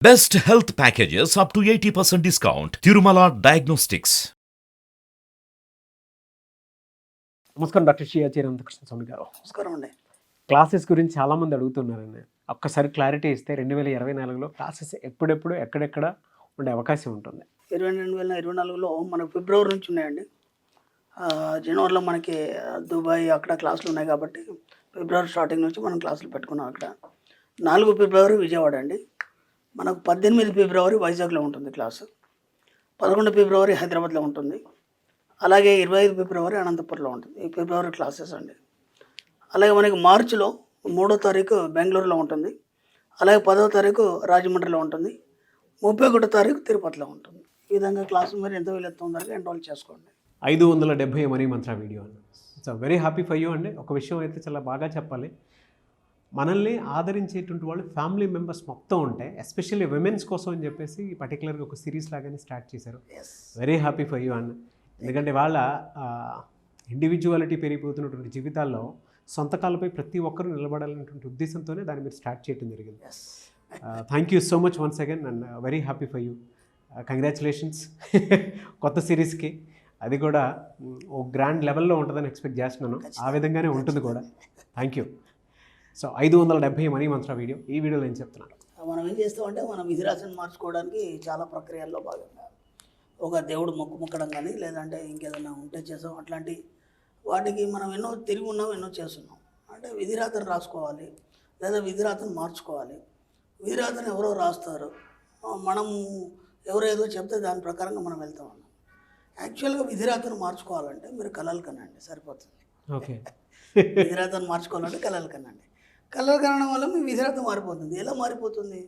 Best health packages up to 80% discount. Tirumala Diagnostics. నమస్కారం doctor Shri Anantakrishna Swami గారు. నమస్కారం అండి. క్లాసెస్ గురించి చాలామంది అడుగుతున్నారండి. ఒక్కసారి క్లారిటీ ఇస్తే 2024లో క్లాసెస్ ఎప్పుడెప్పుడు ఎక్కడెక్కడ ఉండే అవకాశం ఉంటుంది? 2024లో మనకు ఫిబ్రవరి నుంచి ఉన్నాయండి. జనవరిలో మనకి దుబాయ్ అక్కడ క్లాసులు ఉన్నాయి కాబట్టి ఫిబ్రవరి స్టార్టింగ్ నుంచి మనం క్లాసులు పెట్టుకున్నాం. అక్కడ 4 ఫిబ్రవరి విజయవాడ అండి, మనకు 18 ఫిబ్రవరి వైజాగ్లో ఉంటుంది క్లాసు, 11 ఫిబ్రవరి హైదరాబాద్లో ఉంటుంది, అలాగే 25 ఫిబ్రవరి అనంతపురంలో ఉంటుంది. ఈ ఫిబ్రవరి క్లాసెస్ అండి. అలాగే మనకి మార్చిలో 3వ తారీఖు బెంగళూరులో ఉంటుంది, అలాగే 10వ తారీఖు రాజమండ్రిలో ఉంటుంది, 31వ తారీఖు తిరుపతిలో ఉంటుంది. ఈ విధంగా క్లాసు మీరు ఎంత వీలైతే తొందరగా ఎన్రోల్ చేసుకోండి. 570 మనీ మంత్ర వీడియో అండి. So very happy for you అండి. ఒక విషయం అయితే చాలా బాగా చెప్పాలి, మనల్ని ఆదరించేటువంటి వాళ్ళు ఫ్యామిలీ మెంబర్స్ మొత్తం ఉంటాయి, ఎస్పెషల్లీ విమెన్స్ కోసం అని చెప్పేసి పర్టికులర్గా ఒక సిరీస్ లాగానే స్టార్ట్ చేశారు. వెరీ హ్యాపీ ఫర్ యూ అండి. ఎందుకంటే వాళ్ళ ఇండివిజువాలిటీ పెరిగిపోతున్నటువంటి జీవితాల్లో సొంత కాళ్ళపై ప్రతి ఒక్కరూ నిలబడాలనేటువంటి ఉద్దేశంతోనే దాన్ని మీరు స్టార్ట్ చేయడం జరిగింది. Thank you so much once again and very happy for you. Congratulations కొత్త సిరీస్కి. అది కూడా ఓ గ్రాండ్ లెవెల్లో ఉంటుందని ఎక్స్పెక్ట్ చేస్తున్నాను, ఆ విధంగానే ఉంటుంది కూడా. Thank you. So 570 money Mantra video, ఈ వీడియోలో ఏం చెప్తున్నారు? మనం ఏం చేస్తామంటే మనం విధిరాశిని మార్చుకోవడానికి చాలా ప్రక్రియల్లో భాగంగా ఒక దేవుడు మొక్కడం కానీ లేదంటే ఇంకేదైనా ఉంటే చేసాం, అట్లాంటి వాటికి మనం ఎన్నో తిరిగి ఉన్నాం, ఎన్నో చేస్తున్నాం. అంటే విధిరాతను రాసుకోవాలి లేదా విధిరాతను మార్చుకోవాలి. విధిరాతను ఎవరో రాస్తారు, మనము ఎవరో ఏదో చెప్తే దాని ప్రకారంగా మనం వెళ్తాం అన్నాం. యాక్చువల్గా విధిరాతను మార్చుకోవాలంటే మీరు కలలు కనండి, సరిపోతుంది. ఓకే, విధిరాతను మార్చుకోవాలంటే కలలు కనండి. కలలు కనడం వల్ల మీ విధిరాత మారిపోతుంది. ఎలా మారిపోతుంది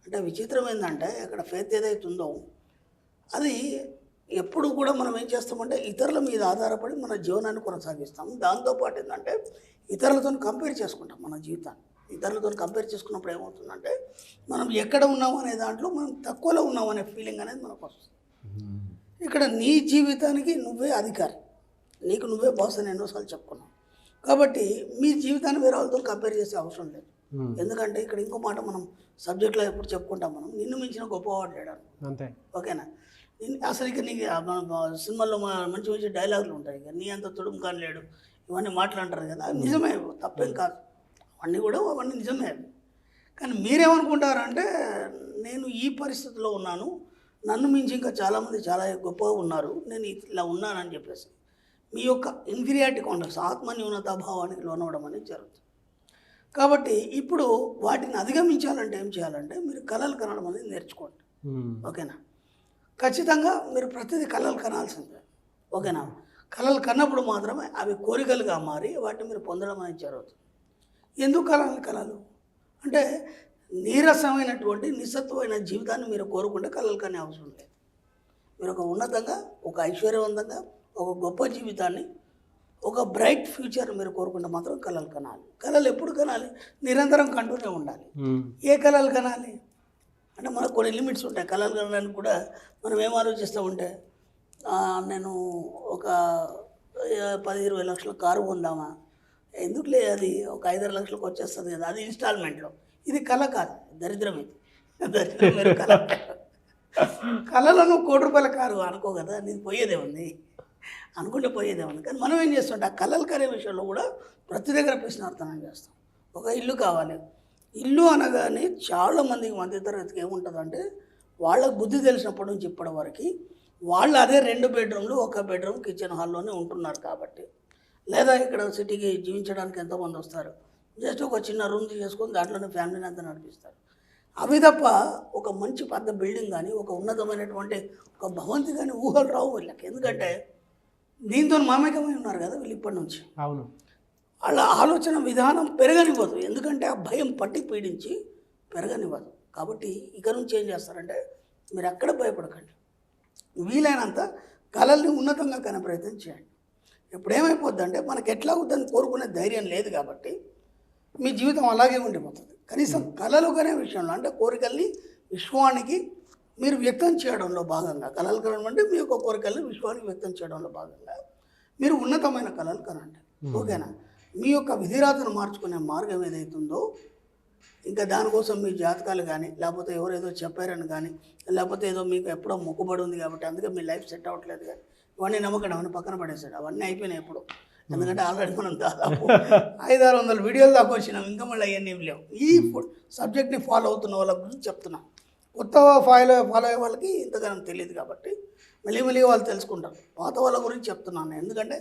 అంటే విచిత్రం ఏంటంటే అక్కడ ఫెయిత్ ఏదైతే ఉందో అది ఎప్పుడు కూడా మనం ఏం చేస్తామంటే ఇతరుల మీద ఆధారపడి మన జీవనాన్ని కొనసాగిస్తాము. దాంతోపాటు ఏంటంటే ఇతరులతో కంపేర్ చేసుకుంటాం మన జీవితాన్ని. ఇతరులతో కంపేర్ చేసుకున్నప్పుడు ఏమవుతుందంటే మనం ఎక్కడ ఉన్నాము అనే దాంట్లో మనం తక్కువలో ఉన్నాం అనే ఫీలింగ్ అనేది మనకు వస్తుంది. ఇక్కడ నీ జీవితానికి నువ్వే అధికారి, నీకు నువ్వే బాస్ అని ఎన్నోసార్లు చెప్పుకున్నాం. కాబట్టి మీ జీవితాన్ని వేరే వాళ్ళతో కంపేర్ చేసే అవసరం లేదు. ఎందుకంటే ఇక్కడ ఇంకో మాట మనం సబ్జెక్ట్లో ఎప్పుడు చెప్పుకుంటాం, మనం నిన్ను మించిన గొప్పవాడు లేడాను. అంతే, ఓకేనా? అసలు ఇక నీకు సినిమాల్లో మంచి మంచి డైలాగులు ఉంటాయి, ఇక నీ అంత తుడుము కాని లేడు, ఇవన్నీ మాట్లాంటారు కదా, అది నిజమే, తప్పేం కాదు, అవన్నీ నిజమే. కానీ మీరేమనుకుంటారంటే నేను ఈ పరిస్థితిలో ఉన్నాను, నన్ను మించి ఇంకా చాలామంది చాలా గొప్పగా ఉన్నారు, నేను ఇలా ఉన్నానని చెప్పేసి మీ యొక్క ఇన్ఫీరియారిటీ కాంప్లెక్స్, ఆత్మన్యూనతా భావానికి లోనవడం అనేది జరుగుతుంది. కాబట్టి ఇప్పుడు వాటిని అధిగమించాలంటే ఏం చేయాలంటే మీరు కలలు కనడం అనేది నేర్చుకోండి. ఓకేనా? ఖచ్చితంగా మీరు ప్రతిదీ కలలు కనాల్సిందే. ఓకేనా? కలలు కన్నప్పుడు మాత్రమే అవి కోరికలుగా మారి వాటిని మీరు పొందడం అనేది జరుగుతుంది. ఎందుకు కలలు అంటే నీరసమైనటువంటి నిస్సత్వమైన జీవితాన్ని మీరు కోరుకుంటే కలలు కనే అవసరం లేదు. మీరు ఒక ఉన్నతంగా, ఒక ఐశ్వర్యవంతంగా, ఒక గొప్ప జీవితాన్ని, ఒక బ్రైట్ ఫ్యూచర్ మీరు కోరుకుంటే మాత్రం కలలు కనాలి. కలలు ఎప్పుడు కనాలి? నిరంతరం కంటూనే ఉండాలి. ఏ కలలు కనాలి అంటే మనకు కొన్ని లిమిట్స్ ఉంటాయి. కలలు కనడానికి కూడా మనం ఏం ఆలోచిస్తూ ఉంటే నేను ఒక 10-20 లక్షల కారు కొందామా, ఎందుకులే అది ఒక 5-6 లక్షలకు వచ్చేస్తుంది కదా, అది ఇన్స్టాల్మెంట్లో. ఇది కళ కాదు, దరిద్రం. ఇది దరిద్రం. మీరు కళలను ₹1,00,00,000 కారు అనుకో కదా, నీకు పోయేదే ఉంది, అనుకుంటే పోయేదే ఉంది. కానీ మనం ఏం చేస్తుంటే ఆ కళలు కనే విషయంలో కూడా ప్రతి దగ్గర ప్రశ్నార్థనం చేస్తాం. ఒక ఇల్లు కావాలి, ఇల్లు అనగానే చాలామందికి మధ్యతరగతికి ఏముంటుందంటే వాళ్ళకు బుద్ధి తెలిసినప్పటి నుంచి ఇప్పటి వరకు వాళ్ళు అదే 2 బెడ్రూమ్లు, 1 బెడ్రూమ్, కిచెన్ హాల్లోనే ఉంటున్నారు. కాబట్టి లేదా ఇక్కడ సిటీకి జీవించడానికి ఎంతోమంది వస్తారు, జస్ట్ ఒక చిన్న రూమ్ చేసుకొని దాంట్లోనే ఫ్యామిలీని అంతా నడిపిస్తారు. అవి తప్ప ఒక మంచి పెద్ద బిల్డింగ్ కానీ, ఒక ఉన్నతమైనటువంటి ఒక భవంతి కానీ ఊహలు రావు వీళ్ళకి. ఎందుకంటే దీంతో మామేకమై ఉన్నారు కదా వీళ్ళు ఇప్పటి నుంచి. అవును, వాళ్ళ ఆలోచన విధానం పెరగనివ్వదు, ఎందుకంటే ఆ భయం పట్టి పీడించి పెరగనివ్వదు. కాబట్టి ఇక నుంచి ఏం చేస్తారంటే మీరు ఎక్కడ భయపడకండి, వీలైనంత కళల్ని ఉన్నతంగా కనే ప్రయత్నం చేయండి. ఇప్పుడు ఏమైపోద్ది అంటే మనకి ఎట్లా అవుతుందని కోరుకునే ధైర్యం లేదు కాబట్టి మీ జీవితం అలాగే ఉండిపోతుంది. కనీసం కళలు కనే విషయంలో అంటే కోరికల్ని విశ్వానికి మీరు వ్యక్తం చేయడంలో భాగంగా, కళలు కనడం అంటే మీ యొక్క కోరికల్ని విశ్వానికి వ్యక్తం చేయడంలో భాగంగా మీరు ఉన్నతమైన కళలు కనండి. ఓకేనా? మీ యొక్క విధిరాతను మార్చుకునే మార్గం ఏదైతుందో ఇంకా దానికోసం మీ జాతకాలు కానీ లేకపోతే ఎవరేదో చెప్పారని కానీ లేకపోతే ఏదో మీకు ఎప్పుడో మొక్కుబడి ఉంది కాబట్టి అందుకే మీ లైఫ్ సెట్ అవ్వట్లేదు కానీ ఇవన్నీ నమ్మకం అవన్నీ పక్కన పడేసాడు. అవన్నీ అయిపోయినాయి ఎప్పుడు. ఎందుకంటే ఆల్రెడీ మనం దాదాపు 500-600 వీడియోలు దాకా వచ్చినాం. ఇంకా మళ్ళీ అవన్నీ ఏం లేవు. ఈ సబ్జెక్ట్ని ఫాలో అవుతున్న వాళ్ళ గురించి చెప్తున్నాం. కొత్త ఫాలో అయ్యే వాళ్ళకి ఇంతగానం తెలియదు కాబట్టి మళ్ళీ వాళ్ళు తెలుసుకుంటారు. పాత వాళ్ళ గురించి చెప్తున్నాను. ఎందుకంటే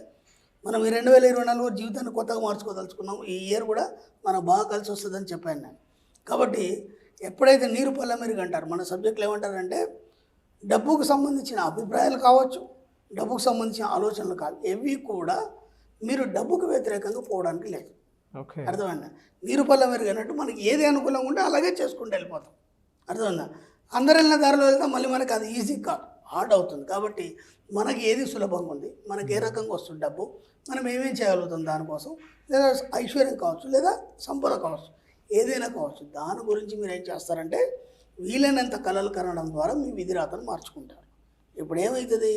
మనం ఈ 2024 జీవితాన్ని కొత్తగా మార్చుకోదలుచుకున్నాం. ఈ ఇయర్ కూడా మనకు బాగా కలిసి వస్తుందని చెప్పాను నేను. కాబట్టి ఎప్పుడైతే నీరు పళ్ళ మెరుగు అంటారు, మన సబ్జెక్టులు ఏమంటారంటే డబ్బుకు సంబంధించిన అభిప్రాయాలు కావచ్చు, డబ్బుకు సంబంధించిన ఆలోచనలు కాదు, ఇవి కూడా మీరు డబ్బుకు వ్యతిరేకంగా పోవడానికి లేదు. ఓకే, అర్థమైందా? నీరు పళ్ళ మెరుగు అన్నట్టు మనకి ఏది అనుకూలంగా ఉంటే అలాగే చేసుకుంటూ వెళ్ళిపోతాం. అర్థమైందా? అందరు వెళ్ళిన దారిలో వెళ్తాం, మళ్ళీ మనకి అది ఈజీ కాదు, హార్డ్ అవుతుంది. కాబట్టి మనకి ఏది సులభంగా ఉంది, మనకి ఏ రకంగా వస్తుంది డబ్బు, మనం ఏమేం చేయగలుగుతాం దానికోసం, లేదా ఐశ్వర్యం కావచ్చు, లేదా సంపద కావచ్చు, ఏదైనా కావచ్చు, దాని గురించి మీరు ఏం చేస్తారంటే వీలైనంత కళలు కనడం ద్వారా మీ విధిరాతను మార్చుకుంటారు. ఇప్పుడు ఏమవుతుంది,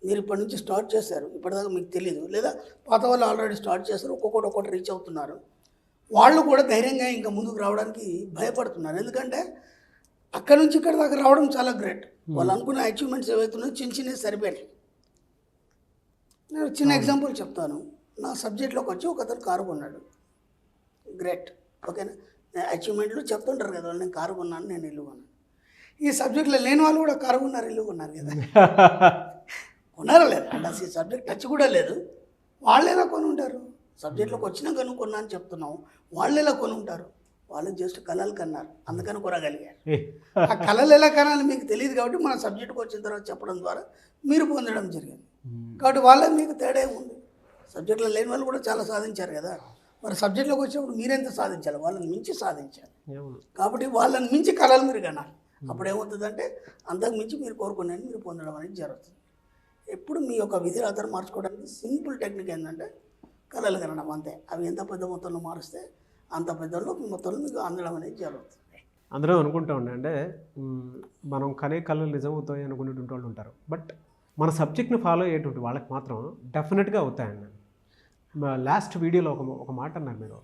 మీరు ఇప్పటి నుంచి స్టార్ట్ చేశారు, ఇప్పటిదాకా మీకు తెలియదు, లేదా పాత వాళ్ళు ఆల్రెడీ స్టార్ట్ చేస్తారు, ఒక్కొక్కటి రీచ్ అవుతున్నారు. వాళ్ళు కూడా ధైర్యంగా ఇంకా ముందుకు రావడానికి భయపడుతున్నారు. ఎందుకంటే అక్కడ నుంచి ఇక్కడ దాకా రావడం చాలా గ్రేట్. వాళ్ళు అనుకున్న అచీవ్మెంట్స్ ఏవైతున్నాయో చిన్నవి సరిపోయాయి. నేను చిన్న ఎగ్జాంపుల్ చెప్తాను. నా సబ్జెక్ట్లోకి వచ్చి ఒక అతను కారు కొన్నాడు, గ్రేట్, ఓకేనా. అచీవ్మెంట్లు చెప్తుంటారు కదా వాళ్ళు, నేను కారు కొన్నాను, నేను ఇల్లు కొన్నాను. ఈ సబ్జెక్ట్లో లేని వాళ్ళు కూడా కారు కొన్నారు, ఇల్లు కొన్నారు కదా. కొన్నారా లేదు అంటే అసలు ఈ సబ్జెక్ట్ టచ్ కూడా లేదు. వాళ్ళు ఎలా కొని ఉంటారు? సబ్జెక్ట్లోకి వచ్చినాక నువ్వు కొన్నా అని చెప్తున్నావు, వాళ్ళు ఎలా కొని ఉంటారు? వాళ్ళు జస్ట్ కళలు కన్నారు, అందుకని కొనగలిగారు. ఆ కళలు ఎలా కనాలి మీకు తెలియదు కాబట్టి మన సబ్జెక్టుకి వచ్చిన తర్వాత చెప్పడం ద్వారా మీరు పొందడం జరిగింది. కాబట్టి వాళ్ళ మీకు తేడా ఉంది. సబ్జెక్టులో లేని వాళ్ళు కూడా చాలా సాధించారు కదా. మరి సబ్జెక్టులోకి వచ్చినప్పుడు మీరెంత సాధించాలి? వాళ్ళని మించి సాధించాలి. కాబట్టి వాళ్ళని మించి కళలు మీరు కనాలి. అప్పుడు ఏమవుతుందంటే అంతకు మించి మీరు కోరుకునేది మీరు పొందడం అనేది జరుగుతుంది. ఎప్పుడు మీ యొక్క విధిరాతను మార్చుకోవడానికి సింపుల్ టెక్నిక్ ఏంటంటే కళలు కనడం, అంతే. అవి ఎంత పెద్ద మొత్తంలో మారుస్తే అంత పెద్దలో మొత్తంలో మీకు అందడం అనేది జరుగుతుంది. అందరూ అనుకుంటా ఉండే అంటే మనం కనే కళలు నిజమవుతాయి అనుకునేటువంటి వాళ్ళు ఉంటారు. బట్ మన సబ్జెక్ట్ని ఫాలో అయ్యేటువంటి వాళ్ళకి మాత్రం డెఫినెట్గా అవుతాయండి. లాస్ట్ వీడియోలో ఒక మాట అన్నారు మీరు,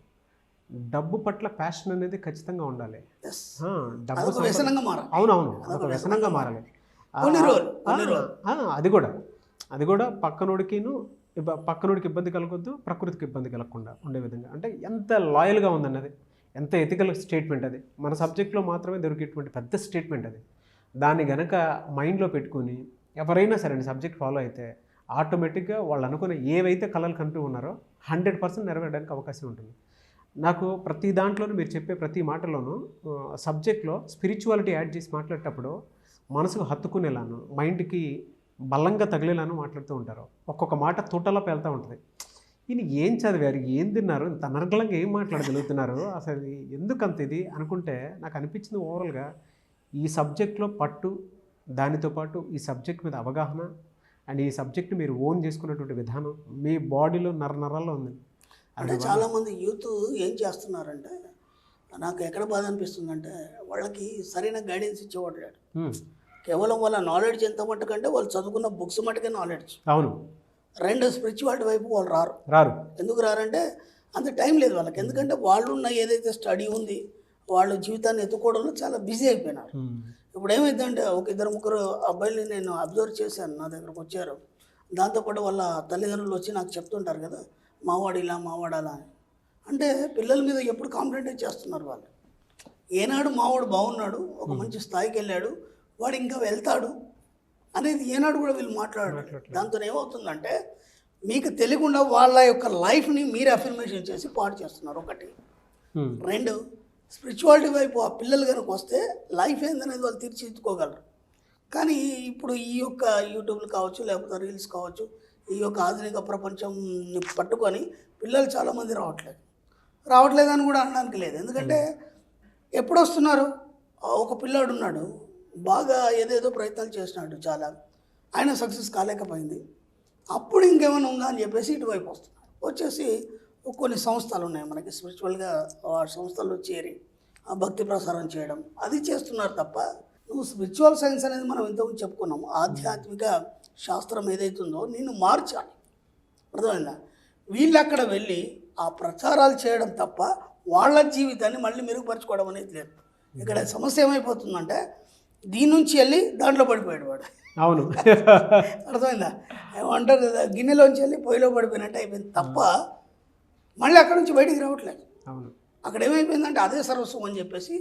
డబ్బు పట్ల ప్యాషన్ అనేది ఖచ్చితంగా ఉండాలి. డబ్బు వ్యసనంగా మారాలి. అవునవును, అదొక వ్యసనంగా మారాలి. అది కూడా పక్కనోడికి ఇబ్బంది కలగొద్దు, ప్రకృతికి ఇబ్బంది కలగకుండా ఉండే విధంగా. అంటే ఎంత లాయల్గా ఉందన్నది, ఎంత ఎథికల్ స్టేట్మెంట్ అది. మన సబ్జెక్ట్లో మాత్రమే దొరికేటువంటి పెద్ద స్టేట్మెంట్ అది. దాన్ని గనక మైండ్లో పెట్టుకుని ఎవరైనా సరే సబ్జెక్ట్ ఫాలో అయితే ఆటోమేటిక్గా వాళ్ళు అనుకునే ఏవైతే కళలు కంటూ ఉన్నారో 100% నెరవేరడానికి అవకాశం ఉంటుంది. నాకు ప్రతి దాంట్లోనూ మీరు చెప్పే ప్రతి మాటలోనూ సబ్జెక్ట్లో స్పిరిచువాలిటీ యాడ్ చేసి మాట్లాడేటప్పుడు మనసుకు హత్తుకునేలాను, మైండ్కి బలంగా తగిలేలాను మాట్లాడుతూ ఉంటారు. ఒక్కొక్క మాట తోటలో పేలుతూ ఉంటుంది. ఈయన ఏం చదివారు, ఏం తిన్నారు, ఇంత అనర్గళంగా ఏం మాట్లాడగలుగుతున్నారు, అసలు ఎందుకంత ఇది అనుకుంటే నాకు అనిపించింది ఓవరాల్గా ఈ సబ్జెక్ట్లో పట్టు, దానితో పాటు ఈ సబ్జెక్ట్ మీద అవగాహన అండ్ ఈ సబ్జెక్ట్ మీరు ఓన్ చేసుకున్నటువంటి విధానం మీ బాడీలో నరాల్లో ఉంది. అంటే చాలామంది యూత్ ఏం చేస్తున్నారంటే నాకు ఎక్కడ బాధ అనిపిస్తుందంటే వాళ్ళకి సరైన గైడెన్స్ ఇచ్చేవాడు లేడు. కేవలం వాళ్ళ నాలెడ్జ్ ఎంత మట్టుకంటే వాళ్ళు చదువుకున్న బుక్స్ మట్టుకే నాలెడ్జ్. అవును. రెండు స్పిరిచువాలిటీ వైపు వాళ్ళు రారు. ఎందుకు రారంటే అంత టైం లేదు వాళ్ళకి. ఎందుకంటే వాళ్ళు ఉన్న ఏదైతే స్టడీ ఉంది వాళ్ళు జీవితాన్ని ఎత్తుకోవడంలో చాలా బిజీ అయిపోయినారు. ఇప్పుడు ఏమైందంటే ఒక 2-3 అబ్బాయిలు నేను అబ్జర్వ్ చేశాను, నా దగ్గరకు వచ్చారు. దాంతోపాటు వాళ్ళ తల్లిదండ్రులు వచ్చి నాకు చెప్తుంటారు కదా, మావాడు ఇలా మావాడు అలా అని. అంటే పిల్లల మీద ఎప్పుడు కాంప్లైంట్ చేస్తున్నారు వాళ్ళు. ఏనాడు మావాడు బాగున్నాడు, ఒక మంచి స్థాయికి వెళ్ళాడు, వాడు ఇంకా వెళ్తాడు అనేది ఏనాడు కూడా వీళ్ళు మాట్లాడారు. దాంతో ఏమవుతుందంటే మీకు తెలియకుండా వాళ్ళ యొక్క లైఫ్ని మీరు అఫర్మేషన్ చేసి పాడు చేస్తున్నారు. ఒకటి. రెండు, స్పిరిచువాలిటీ వైపు ఆ పిల్లలు కనుక వస్తే లైఫ్ ఏందనేది వాళ్ళు తీర్చిదిద్దుకోగలరు. కానీ ఇప్పుడు ఈ యొక్క యూట్యూబ్లు కావచ్చు, లేకపోతే రీల్స్ కావచ్చు, ఈ యొక్క ఆధునిక ప్రపంచంని పట్టుకొని పిల్లలు చాలామంది రావట్లేదని కూడా అనడానికి లేదు. ఎందుకంటే ఎప్పుడు వస్తున్నారు, ఒక పిల్లాడు ఉన్నాడు బాగా ఏదేదో ప్రయత్నాలు చేసినాడు, చాలా ఆయన సక్సెస్ కాలేకపోయింది. అప్పుడు ఇంకేమైనా ఉందా అని చెప్పేసి ఇటువైపు వస్తున్నారు. వచ్చేసి కొన్ని సంస్థలు ఉన్నాయి మనకి స్పిరిచువల్గా, ఆ సంస్థల్లో చేరి ఆ భక్తి ప్రసారం చేయడం అది చేస్తున్నారు తప్ప నువ్వు స్పిరిచువల్ సైన్స్ అనేది మనం ఇంతకుముందు చెప్పుకున్నాము, ఆధ్యాత్మిక శాస్త్రం ఏదైతుందో నిన్ను మార్చాలి. అర్థమైందా? వీళ్ళు అక్కడ వెళ్ళి ఆ ప్రచారాలు చేయడం తప్ప వాళ్ళ జీవితాన్ని మళ్ళీ మెరుగుపరచుకోవడం అనేది లేదు. ఇక్కడ సమస్య ఏమైపోతుందంటే దీని నుంచి వెళ్ళి దాంట్లో పడిపోయాడు వాడు. అవును. అర్థమైందా? ఏమంటారు కదా, గిన్నెలోంచి వెళ్ళి పొయ్యిలో పడిపోయినట్టు అయిపోయింది తప్ప మళ్ళీ అక్కడ నుంచి బయటికి రావట్లేదు. అవును. అక్కడ ఏమైపోయిందంటే అదే సర్వస్వం అని చెప్పేసి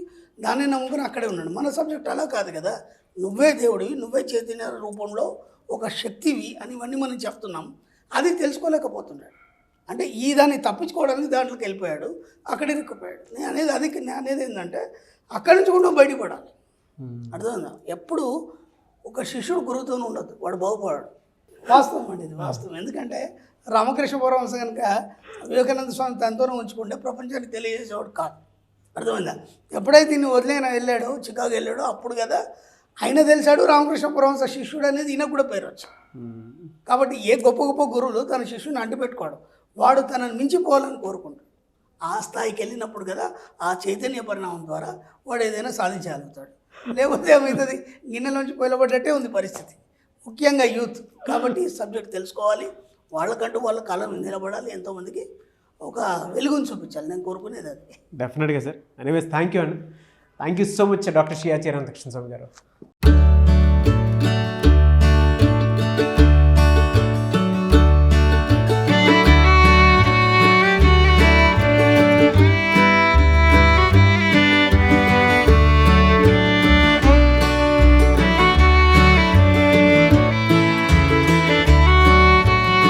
దాన్ని నమ్ముకుని అక్కడే ఉన్నాడు. మన సబ్జెక్ట్ అలా కాదు కదా, నువ్వే దేవుడివి, నువ్వే చైతన్య రూపంలో ఒక శక్తివి అని ఇవన్నీ మనం చెప్తున్నాం. అది తెలుసుకోలేకపోతున్నాడు. అంటే ఈ దాన్ని తప్పించుకోవడానికి దాంట్లోకి వెళ్ళిపోయాడు, అక్కడ ఇరుక్కుపోయాడు. నేను అనేది ఏంటంటే అక్కడి నుంచి కూడా బయటికి పడాలి. అర్థమైందా? ఎప్పుడు ఒక శిష్యుడు గురువుతోనే ఉండదు, వాడు బాగుపడాడు. వాస్తవం అండి, ఇది వాస్తవం. ఎందుకంటే రామకృష్ణ పరమహంస కనుక వివేకానంద స్వామి తనతోనే ఉంచుకుంటే ప్రపంచానికి తెలియజేసేవాడు కాదు. అర్థమైందా? ఎప్పుడైతే ఈయన వదిలేన వెళ్ళాడో, చికాగో వెళ్ళాడో అప్పుడు కదా ఆయన తెలిసాడు రామకృష్ణ పరమహంస శిష్యుడు అనేది ఈయనకు కూడా పేరు వచ్చాడు. కాబట్టి ఏ గొప్ప గొప్ప గురువులు తన శిష్యుని అంటిపెట్టుకోవడం, వాడు తనని మించిపోవాలని కోరుకుంటాడు. ఆ స్థాయికి వెళ్ళినప్పుడు కదా ఆ చైతన్య పరిణామం ద్వారా వాడు ఏదైనా సాధించగలుగుతాడు. లేకపోతే ఏమవుతుంది, గిన్నెలోంచి పొయలబడ్డట్టే ఉంది పరిస్థితి, ముఖ్యంగా యూత్. కాబట్టి ఈ సబ్జెక్ట్ తెలుసుకోవాలి, వాళ్ళకంటూ వాళ్ళ కాలం నిలబడాలి, ఎంతోమందికి ఒక వెలుగుని చూపించాలి. నేను కోరుకునేది అది. డెఫినెట్గా సార్. ఎనీవేస్ థ్యాంక్ యూ అండి. Thank you so much doctor Shri Acharya Anantakrishna Swami గారు.